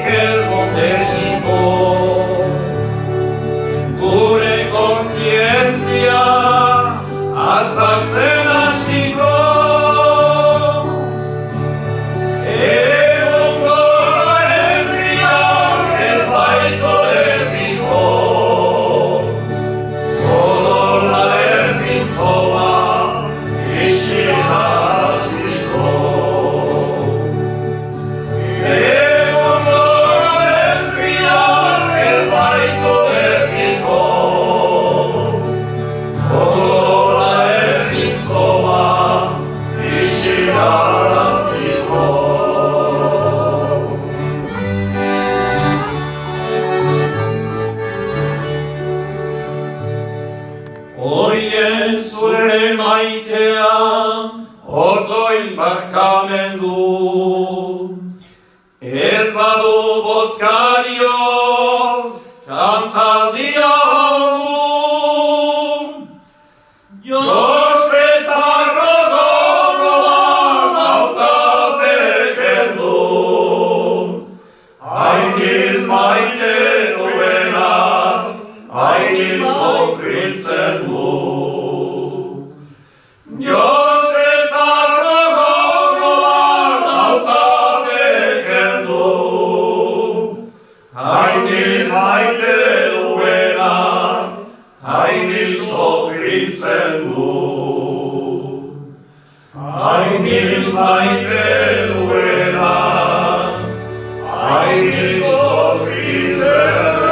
ez montesniko. Gure kontzientzia atzartzen hasiko. Egongo herria ez baiko herriko. Odola erdintzoa isiraziko. Egongo herria ez baiko herriko. Odola erdintzoa isiraziko. Oien zure maitea, ordoi barkamendu. Ez badu bozkarioz, kantaldia hondu. Jostetako gogoan hautatek heldu. Hainiz maite duenak, hainiz sofritzen du. Jostetako gogoan hautatek heldu. Hainiz maite duenak, hainiz sofritzen du. Hainiz maite duenak, hainiz sofritzen du.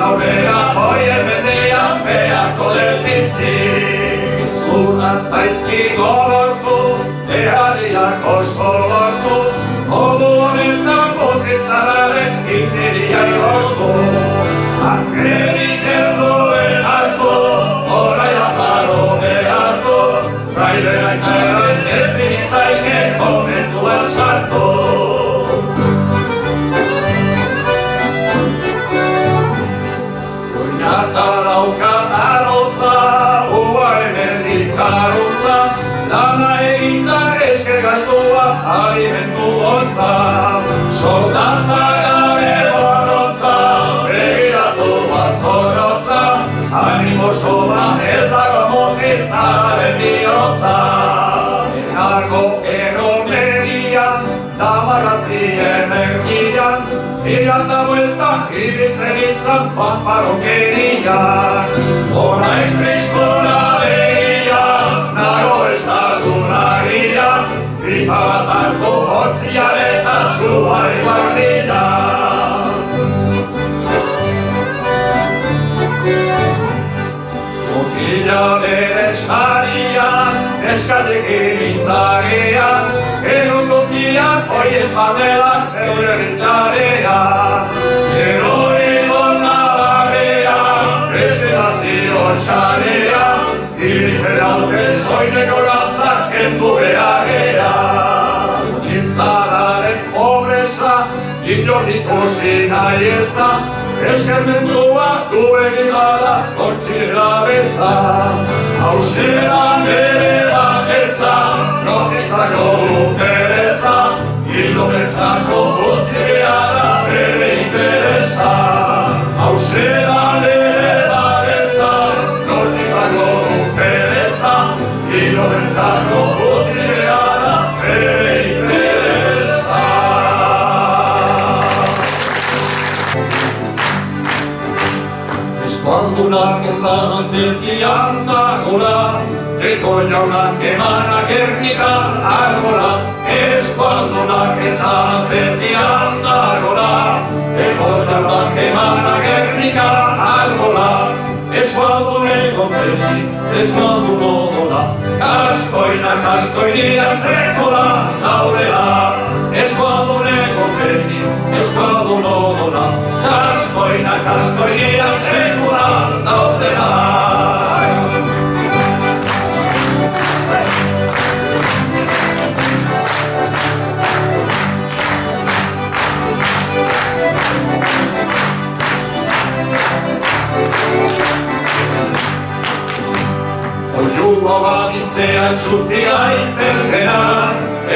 aurrera hoien mendean beharko dut bizi. Zuna zaizkigo lortu, erariak osko lortu, modu honetan botitzara Pagane Bonoca, begiratu zorrotza, animo sola ez dago motik zaren bihotza. Enargo eromerian, damarraztien erkian, irata buelta ibiltzen itzan panparokerian. Orain krispona begian, nago estadunagian, gripa bat hartu hotzian eta suari guardian. Motila berez marian, eskatik egindagean, egun guztian, oien panelan, euren izkarean. Gero egon nabagean, respetazio txarean, ibiltzen haute soineko gantzak kendu behagean. Izararen pobreza, inor ikusi nahi eza, eskermentua duen gara kontxera beza. Hauxeran ere bakeza, nokizako upereza, hilometzako utzi behara bere interesa. Hauxeran ere bakeza, nokizako upereza, hilometzako utzi behara bere interesa. Eskualdunak ezanaz bertian dagola, Eko jaunak emanak Gernikan argola. Eskualdunak ezanaz bertian dagola, Eko jaunak emanak Gernikan argola. Eskualdun egon beti, eskualdun odola, Kaskoinak kaskoinian rekola daudela. Eskualdun egon beti, eskualdun odola, Kaskoinak kaskoinian rekola daudela. Oiuko bagitzean txutia iperdena,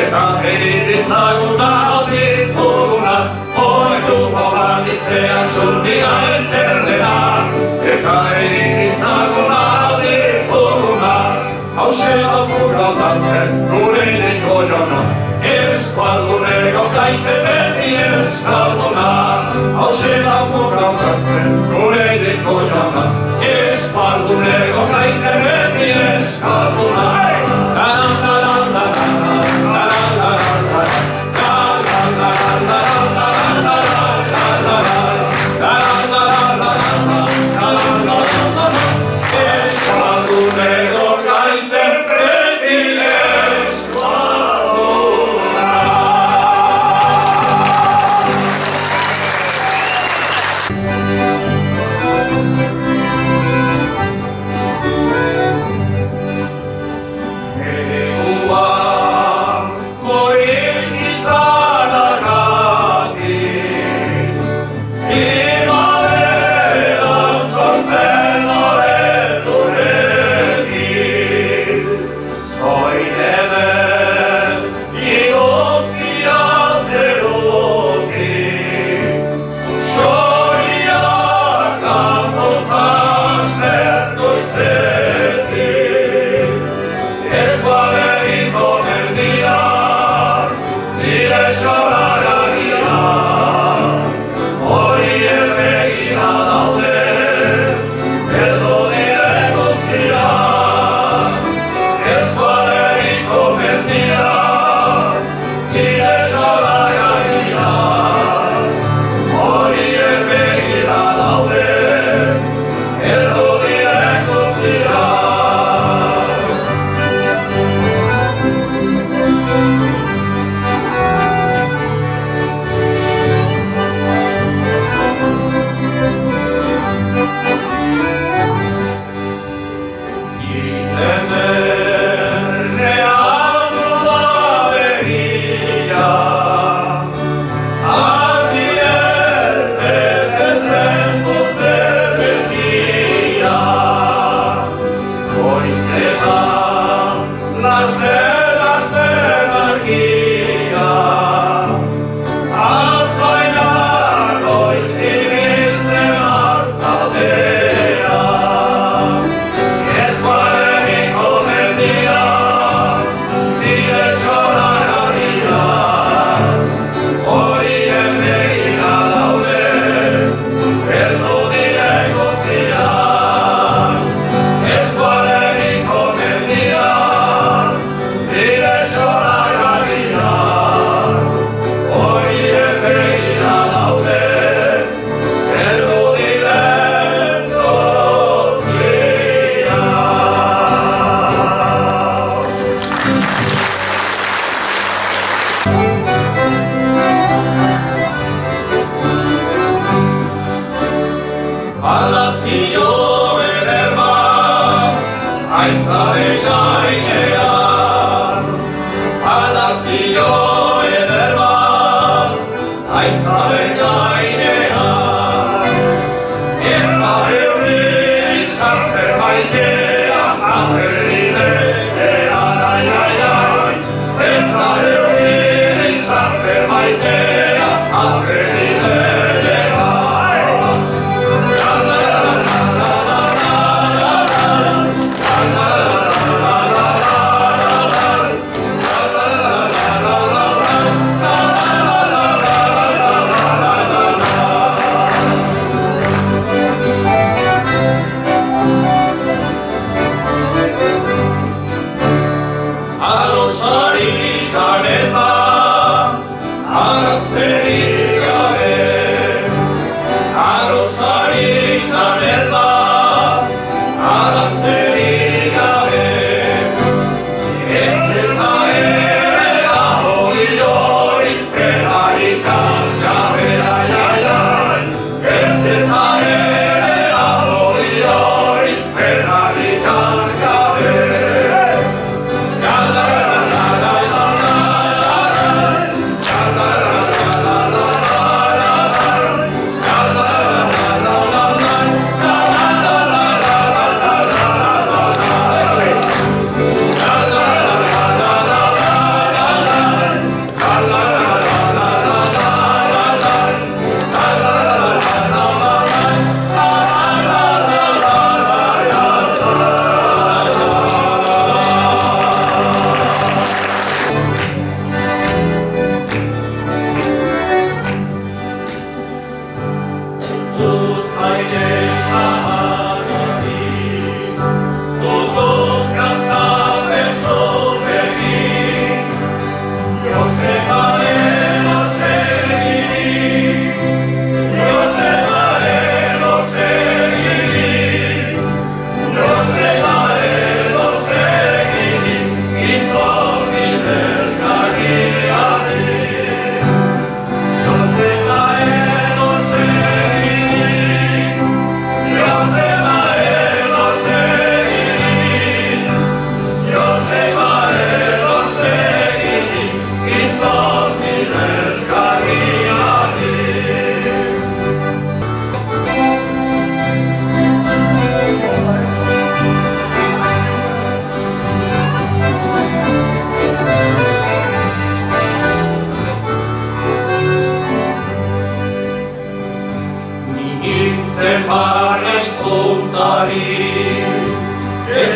eta eritzaguta aldituguna. Oiuko bagitzean txutia iperdena, eta eritzaguta aldituguna. Hauxe apurra batzen gure niko jona, eskualduneko gaite beti eskalduna. Hauxe apurra batzen gure niko jona, eskualduneko gaite beti eskalduna. Eskualduneko gaite beti eskalduna. haitzaren gainean, palazio eder bat, haitzaren gainean. Ez da eurik sartzen maitea, aterridean, ai, ai, ai. Ez da eurik sartzen maitea, aterridean. Arosarikan ez da, hartzerik gabe. Arosarikan ez da, hartzerik gabe. Ez eta ere ahoi, erarikan gabe, ai, ai, ai. Ez eta ere ahoi, erarikan gabe. Separa zontari, ez